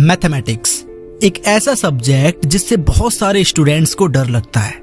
Mathematics एक ऐसा subject जिससे बहुत सारे स्टूडेंट्स को डर लगता है।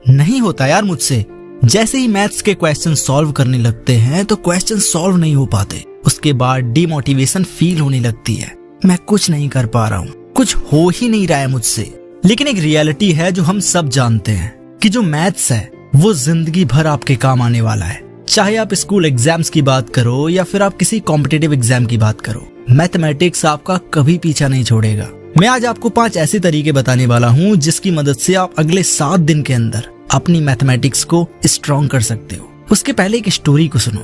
नहीं होता यार मुझसे। जैसे ही मैथ्स के क्वेश्चन सॉल्व करने लगते हैं तो क्वेश्चन सॉल्व नहीं हो पाते। उसके बाद डिमोटिवेशन फील होने लगती है। मैं कुछ नहीं कर पा रहा हूँ, कुछ हो ही नहीं रहा है मुझसे। लेकिन एक रियलिटी है जो हम सब जानते हैं कि जो मैथ्स है वो जिंदगी भर आपके काम आने वाला है। चाहे आप स्कूल एग्जाम्स की बात करो या फिर आप किसी कॉम्पिटिटिव एग्जाम की बात करो, मैथमेटिक्स आपका कभी पीछा नहीं छोड़ेगा। मैं आज आपको 5 ऐसे तरीके बताने वाला हूँ जिसकी मदद से आप अगले 7 दिन के अंदर अपनी मैथमेटिक्स को स्ट्रॉन्ग कर सकते हो। उसके पहले एक स्टोरी को सुनो।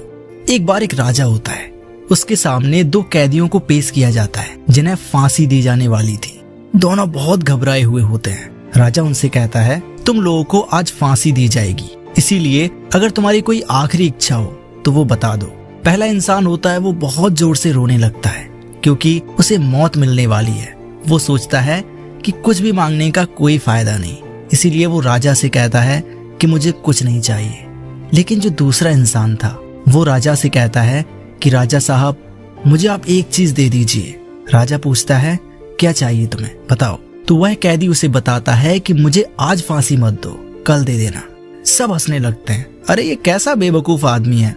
एक बार एक राजा होता है, उसके सामने 2 कैदियों को पेश किया जाता है जिन्हें फांसी दी जाने वाली थी। दोनों बहुत घबराए हुए होते हैं। राजा उनसे कहता है, तुम लोगों को आज फांसी दी जाएगी, इसीलिए अगर तुम्हारी कोई आखिरी इच्छा हो तो वो बता दो। पहला इंसान होता है वो बहुत जोर से रोने लगता है क्योंकि उसे मौत मिलने वाली है। वो सोचता है कि कुछ भी मांगने का कोई फायदा नहीं, इसीलिए वो राजा से कहता है कि मुझे कुछ नहीं चाहिए। लेकिन जो दूसरा इंसान था वो राजा से कहता है कि राजा साहब, मुझे आप एक चीज दे दीजिए। राजा पूछता है, क्या चाहिए तुम्हें, बताओ। तो वह कैदी उसे बताता है कि मुझे आज फांसी मत दो, कल दे देना। सब हंसने लगते हैं। अरे ये कैसा बेवकूफ आदमी है,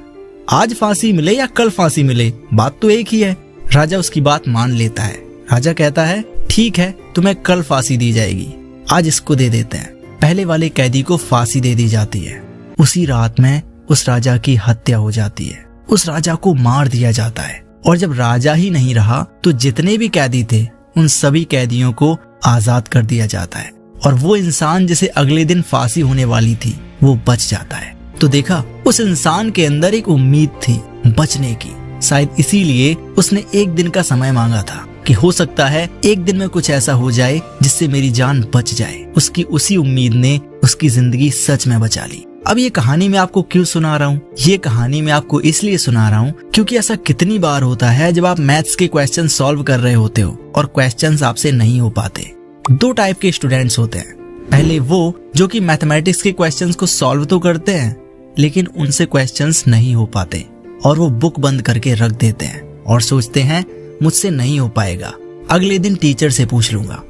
आज फांसी मिले या कल फांसी मिले, बात तो एक ही है। राजा उसकी बात मान लेता है। राजा कहता है, ठीक है, तुम्हें कल फांसी दी जाएगी, आज इसको दे देते हैं। पहले वाले कैदी को फांसी दे दी जाती है। उसी रात में उस राजा की हत्या हो जाती है। उस राजा को मार दिया जाता है। और जब राजा ही नहीं रहा तो जितने भी कैदी थे उन सभी कैदियों को आजाद कर दिया जाता है। और वो इंसान जिसे अगले दिन फांसी होने वाली थी वो बच जाता है। तो देखा, उस इंसान के अंदर एक उम्मीद थी बचने की। शायद इसीलिए उसने एक दिन का समय मांगा था कि हो सकता है एक दिन में कुछ ऐसा हो जाए जिससे मेरी जान बच जाए। उसकी उसी उम्मीद ने उसकी जिंदगी सच में बचा ली। अब ये कहानी मैं आपको क्यों सुना रहा हूँ? ये कहानी मैं आपको इसलिए सुना रहा हूँ क्योंकि ऐसा कितनी बार होता है जब आप मैथ्स के क्वेश्चन सॉल्व कर रहे होते हो और क्वेश्चंस आपसे नहीं हो पाते। 2 टाइप के स्टूडेंट्स होते हैं। पहले वो जो कि मैथमेटिक्स के क्वेश्चंस को सॉल्व तो करते हैं लेकिन उनसे क्वेश्चंस नहीं हो पाते और वो बुक बंद करके रख देते हैं और सोचते हैं मुझसे नहीं हो पाएगा, अगले दिन टीचर से पूछ लूंगा।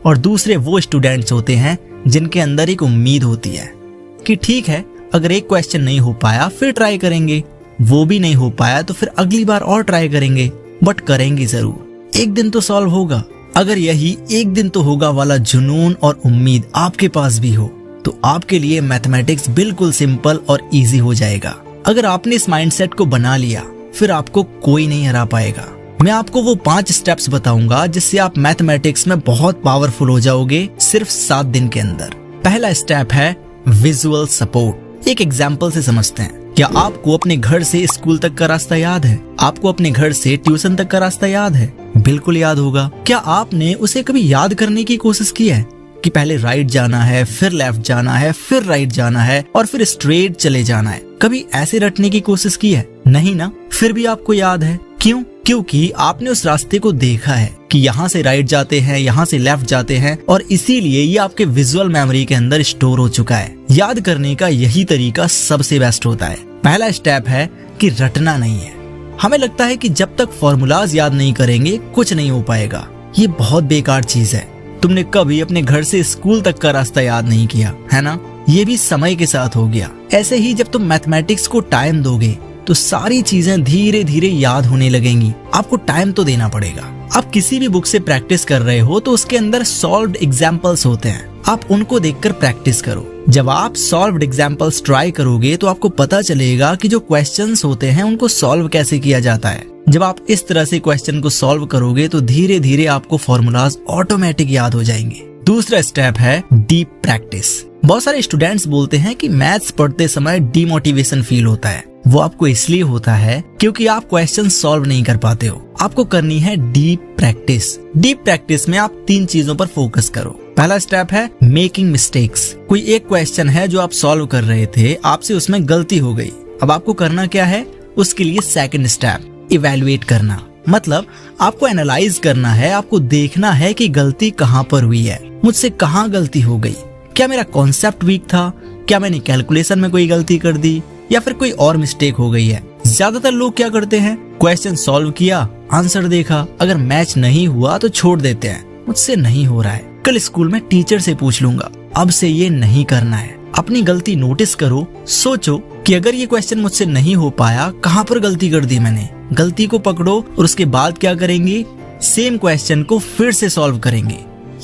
और दूसरे वो स्टूडेंट्स होते हैं जिनके अंदर एक उम्मीद होती है कि ठीक है, अगर एक क्वेश्चन नहीं हो पाया फिर ट्राई करेंगे, वो भी नहीं हो पाया तो फिर अगली बार और ट्राई करेंगे, बट करेंगे जरूर, एक दिन तो सॉल्व होगा। अगर यही एक दिन तो होगा वाला जुनून और उम्मीद आपके पास भी हो तो आपके लिए मैथमेटिक्स बिल्कुल सिंपल और इजी हो जाएगा। अगर आपने इस माइंडसेट को बना लिया फिर आपको कोई नहीं हरा पाएगा। मैं आपको वो 5 स्टेप्स बताऊंगा जिससे आप मैथमेटिक्स में बहुत पावरफुल हो जाओगे सिर्फ 7 दिन के अंदर। पहला स्टेप है विजुअल सपोर्ट। एक एग्जाम्पल से समझते हैं। क्या आपको अपने घर से स्कूल तक का रास्ता याद है? आपको अपने घर से ट्यूशन तक का रास्ता याद है? बिल्कुल याद होगा। क्या आपने उसे कभी याद करने की कोशिश की है कि पहले राइट जाना है, फिर लेफ्ट जाना है, फिर राइट जाना है और फिर स्ट्रेट चले जाना है? कभी ऐसे रटने की कोशिश की है? नहीं ना? फिर भी आपको याद है। क्यों? क्योंकि आपने उस रास्ते को देखा है कि यहाँ से राइट जाते हैं, यहाँ से लेफ्ट जाते हैं और इसीलिए ये आपके विजुअल मेमोरी के अंदर स्टोर हो चुका है। याद करने का यही तरीका सबसे बेस्ट होता है। पहला स्टेप है कि रटना नहीं है। हमें लगता है कि जब तक फॉर्मूलाज याद नहीं करेंगे कुछ नहीं हो पाएगा। ये बहुत बेकार चीज है। तुमने कभी अपने घर से स्कूल तक का रास्ता याद नहीं किया, है ना? ये भी समय के साथ हो गया। ऐसे ही जब तुम मैथमेटिक्स को टाइम दोगे तो सारी चीजें धीरे धीरे याद होने लगेंगी। आपको टाइम तो देना पड़ेगा। आप किसी भी बुक से प्रैक्टिस कर रहे हो तो उसके अंदर सॉल्व्ड एग्जाम्पल्स होते हैं, आप उनको देखकर प्रैक्टिस करो। जब आप सॉल्व्ड एग्जाम्पल्स ट्राई करोगे तो आपको पता चलेगा कि जो क्वेश्चंस होते हैं उनको सॉल्व कैसे किया जाता है। जब आप इस तरह से क्वेश्चन को सॉल्व करोगे तो धीरे धीरे आपको फॉर्मूलाज ऑटोमेटिक याद हो जाएंगे। दूसरा स्टेप है डीप प्रैक्टिस। बहुत सारे स्टूडेंट्स बोलते हैं कि मैथ्स पढ़ते समय डिमोटिवेशन फील होता है। वो आपको इसलिए होता है क्योंकि आप क्वेश्चन सॉल्व नहीं कर पाते हो। आपको करनी है डीप प्रैक्टिस। डीप प्रैक्टिस में आप 3 चीजों पर फोकस करो। पहला स्टेप है मेकिंग मिस्टेक्स। कोई एक क्वेश्चन है जो आप सॉल्व कर रहे थे, आपसे उसमें गलती हो गई। अब आपको करना क्या है? उसके लिए सेकंड स्टेप इवैल्यूएट करना। मतलब आपको एनालाइज करना है, आपको देखना है कि गलती कहाँ पर हुई है, मुझसे कहाँ गलती हो गई। क्या मेरा कॉन्सेप्ट वीक था? क्या मैंने कैलकुलेशन में कोई गलती कर दी या फिर कोई और मिस्टेक हो गई है? ज्यादातर लोग क्या करते हैं, क्वेश्चन सॉल्व किया आंसर देखा, अगर मैच नहीं हुआ तो छोड़ देते हैं, मुझसे नहीं हो रहा है, कल स्कूल में टीचर से पूछ लूंगा, अब से ये नहीं करना है। अपनी गलती नोटिस करो, सोचो कि अगर ये क्वेश्चन मुझसे नहीं हो पाया, कहाँ पर गलती कर दी मैंने, गलती को पकड़ो और उसके बाद क्या करेंगे, सेम क्वेश्चन को फिर से सॉल्व करेंगे।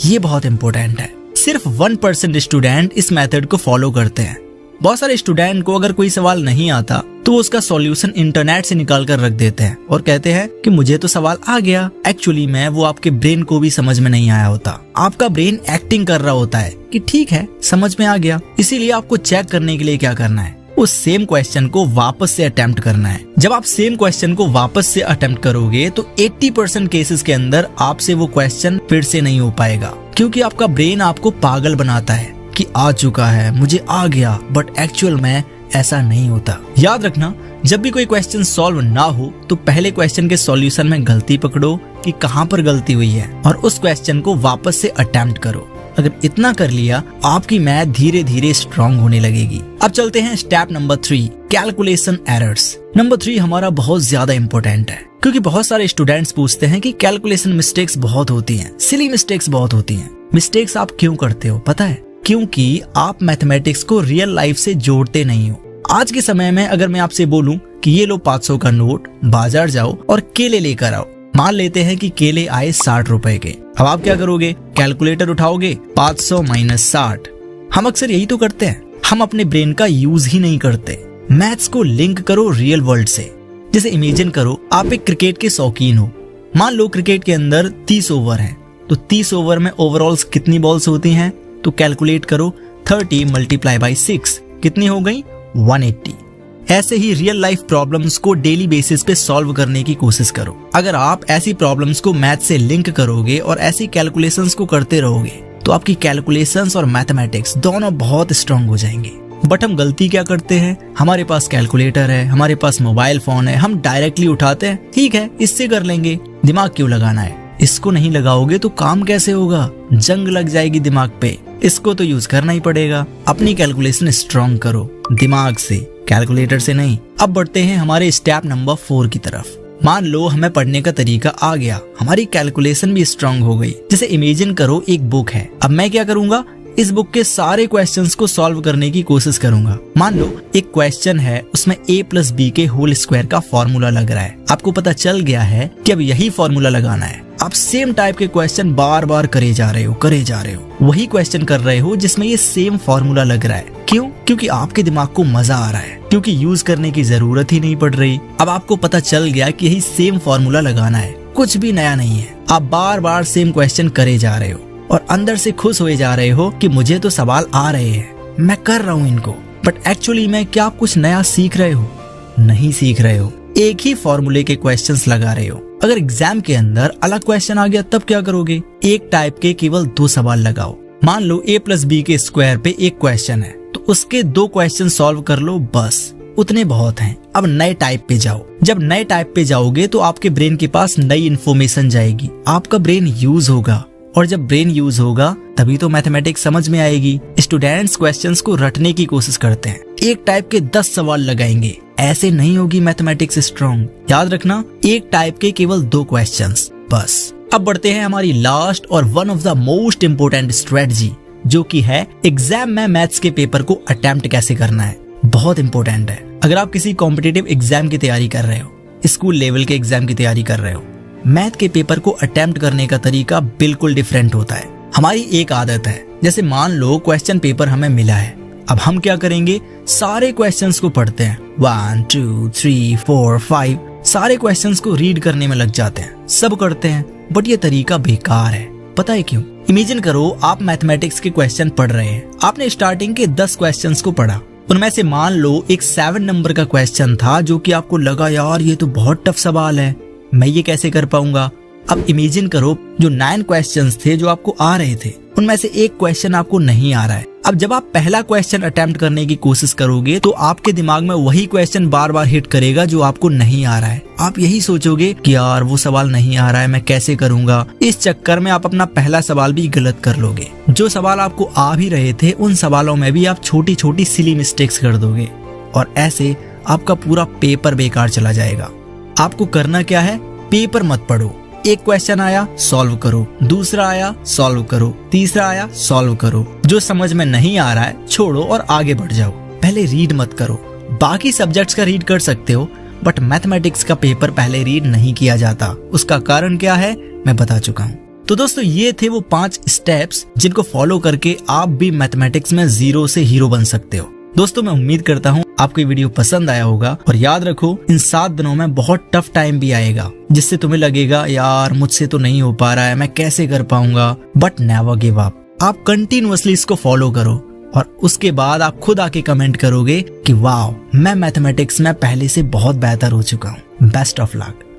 ये बहुत इंपॉर्टेंट है। सिर्फ 1% स्टूडेंट इस मेथड को फॉलो करते हैं। बहुत सारे स्टूडेंट को अगर कोई सवाल नहीं आता तो वो उसका सॉल्यूशन इंटरनेट से निकाल कर रख देते हैं और कहते हैं कि मुझे तो सवाल आ गया। एक्चुअली में वो आपके ब्रेन को भी समझ में नहीं आया होता। आपका ब्रेन एक्टिंग कर रहा होता है कि ठीक है, समझ में आ गया। इसीलिए आपको चेक करने के लिए क्या करना है, उस सेम क्वेश्चन को वापस से अटेम्प्ट करना है। जब आप सेम क्वेश्चन को वापस से अटेम्प्ट करोगे तो 80% केसेस के अंदर आपसे वो क्वेश्चन फिर से नहीं हो पाएगा, क्योंकि आपका ब्रेन आपको पागल बनाता है कि आ चुका है, मुझे आ गया, बट एक्चुअल में ऐसा नहीं होता। याद रखना, जब भी कोई क्वेश्चन सॉल्व ना हो तो पहले क्वेश्चन के सॉल्यूशन में गलती पकड़ो कि कहाँ पर गलती हुई है और उस क्वेश्चन को वापस से अटेम्प्ट करो। अगर इतना कर लिया, आपकी मैथ धीरे धीरे स्ट्रांग होने लगेगी। अब चलते हैं step number 3, calculation errors. Number 3 हमारा बहुत ज्यादा इंपॉर्टेंट है, क्योंकि बहुत सारे स्टूडेंट्स पूछते हैं कि कैलकुलेशन मिस्टेक्स बहुत होती हैं, सिली मिस्टेक्स बहुत होती हैं। मिस्टेक्स आप क्यों करते हो पता है? क्योंकि आप मैथमेटिक्स को रियल लाइफ से जोड़ते नहीं हो। आज के समय में अगर मैं आपसे बोलूं कि ये लो 500 का नोट, बाजार जाओ और केले लेकर आओ। मान लेते हैं कि केले आए 60 रुपए के। अब आप क्या करोगे? कैलकुलेटर उठाओगे, 500 - 60। हम अक्सर यही तो करते हैं, हम अपने ब्रेन का यूज ही नहीं करते। मैथ्स को लिंक करो रियल वर्ल्ड से। जैसे इमेजिन करो आप एक क्रिकेट के शौकीन हो। मान लो क्रिकेट के अंदर 30 ओवर हैं, तो 30 ओवर में ओवरऑल्स कितनी बॉल्स होती हैं? तो कैलकुलेट करो, 30 × 6 कितनी हो गई? 180। ऐसे ही रियल लाइफ प्रॉब्लम्स को डेली बेसिस पे सॉल्व करने की कोशिश करो। अगर आप ऐसी प्रॉब्लम्स को मैथ से लिंक करोगे और ऐसी कैलकुलेशंस को करते रहोगे तो आपकी कैलकुलेशंस और मैथमेटिक्स दोनों बहुत स्ट्रांग हो जाएंगे। बट हम गलती क्या करते हैं? हमारे पास कैलकुलेटर है, हमारे पास मोबाइल फोन है, हम डायरेक्टली उठाते हैं, ठीक है इससे कर लेंगे, दिमाग क्यों लगाना है? इसको नहीं लगाओगे तो काम कैसे होगा? जंग लग जाएगी दिमाग पे। इसको तो यूज करना ही पड़ेगा। अपनी कैलकुलेशन स्ट्रांग करो, दिमाग से, कैलकुलेटर से नहीं। अब बढ़ते हैं हमारे स्टेप नंबर 4 की तरफ। मान लो हमें पढ़ने का तरीका आ गया, हमारी कैलकुलेशन भी स्ट्रांग हो गई। जैसे इमेजिन करो एक बुक है। अब मैं क्या करूंगा? इस बुक के सारे क्वेश्चंस को सॉल्व करने की कोशिश करूंगा। मान लो एक क्वेश्चन है, उसमें a+b² का फॉर्मूला लग रहा है। आपको पता चल गया है कि अब यही फॉर्मूला लगाना है। आप सेम टाइप के क्वेश्चन बार बार करे जा रहे हो, वही क्वेश्चन कर रहे हो जिसमें ये सेम फॉर्मूला लग रहा है। क्यों? क्योंकि आपके दिमाग को मजा आ रहा है, क्योंकि यूज करने की जरूरत ही नहीं पड़ रही। अब आपको पता चल गया कि यही सेम फॉर्मूला लगाना है, कुछ भी नया नहीं है। आप बार बार सेम क्वेश्चन करे जा रहे हो और अंदर से खुश हुए जा रहे हो कि मुझे तो सवाल आ रहे हैं, मैं कर रहा हूँ इनको। बट एक्चुअली में क्या आप कुछ नया सीख रहे हो? नहीं सीख रहे हो, एक ही फॉर्मूले के क्वेश्चंस लगा रहे हो। अगर एग्जाम के अंदर अलग क्वेश्चन आ गया तब क्या करोगे? एक टाइप के केवल 2 सवाल लगाओ। मान लो a+b² पे एक क्वेश्चन है, तो उसके 2 क्वेश्चन सॉल्व कर लो, बस उतने बहुत हैं। अब नए टाइप पे जाओ। जब नए टाइप पे जाओगे तो आपके ब्रेन के पास नई इन्फॉर्मेशन जाएगी, आपका ब्रेन यूज होगा, और जब ब्रेन यूज होगा तभी तो मैथमेटिक्स समझ में आएगी। स्टूडेंट्स क्वेश्चंस को रटने की कोशिश करते हैं, एक टाइप के 10 सवाल लगाएंगे, ऐसे नहीं होगी मैथमेटिक्स स्ट्रांग। याद रखना, एक टाइप के केवल 2 क्वेश्चंस बस। अब बढ़ते हैं हमारी लास्ट और one of the most important strategy, जो कि है एग्जाम में मैथ्स के पेपर को अटेम्प्ट कैसे करना है। बहुत इंपॉर्टेंट है। अगर आप किसी कॉम्पिटिटिव एग्जाम की तैयारी कर रहे हो, स्कूल लेवल के एग्जाम की तैयारी कर रहे हो, मैथ के पेपर को अटेम्प्ट करने का तरीका बिल्कुल डिफरेंट होता है। हमारी एक आदत है, जैसे मान लो क्वेश्चन पेपर हमें मिला है, अब हम क्या करेंगे? सारे क्वेश्चंस को पढ़ते हैं, 1 2 3 4 5, सारे क्वेश्चंस को रीड करने में लग जाते हैं, सब करते हैं। बट ये तरीका बेकार है। पता है क्यों? इमेजिन करो आप मैथमेटिक्स के क्वेश्चन पढ़ रहे हैं। आपने स्टार्टिंग के 10 क्वेश्चंस को पढ़ा, उनमें से मान लो एक 7 नंबर का क्वेश्चन था जो कि आपको लगा यार ये तो बहुत टफ सवाल है, मैं ये कैसे कर पाऊंगा। अब इमेजिन करो जो 9 क्वेश्चंस थे जो आपको आ रहे थे, उनमें से एक क्वेश्चन आपको नहीं आ रहा है। अब जब आप पहला क्वेश्चन अटेम्प्ट करने की कोशिश करोगे तो आपके दिमाग में वही क्वेश्चन बार बार हिट करेगा जो आपको नहीं आ रहा है। आप यही सोचोगे कि यार वो सवाल नहीं आ रहा है, मैं कैसे करूंगा। इस चक्कर में आप अपना पहला सवाल भी गलत कर लोगे। जो सवाल आपको आ भी रहे थे उन सवालों में भी आप छोटी छोटी सिली मिस्टेक्स कर दोगे और ऐसे आपका पूरा पेपर बेकार चला जाएगा। आपको करना क्या है? पेपर मत पढ़ो। एक क्वेश्चन आया सॉल्व करो, दूसरा आया सॉल्व करो, तीसरा आया सॉल्व करो। जो समझ में नहीं आ रहा है छोड़ो और आगे बढ़ जाओ। पहले रीड मत करो। बाकी सब्जेक्ट्स का रीड कर सकते हो बट मैथमेटिक्स का पेपर पहले रीड नहीं किया जाता। उसका कारण क्या है मैं बता चुका हूँ। तो दोस्तों ये थे वो 5 स्टेप्स जिनको फॉलो करके आप भी मैथमेटिक्स में 0 से हीरो बन सकते हो। दोस्तों मैं उम्मीद करता हूँ आपको ये वीडियो पसंद आया होगा और याद रखो इन 7 दिनों में बहुत टफ टाइम भी आएगा जिससे तुम्हें लगेगा यार मुझसे तो नहीं हो पा रहा है, मैं कैसे कर पाऊंगा। But never give up. आप कंटिन्यूअसली इसको फॉलो करो और उसके बाद आप खुद आके कमेंट करोगे कि वाह मैं मैथमेटिक्स में पहले से बहुत बेहतर हो चुका हूँ। Best of luck.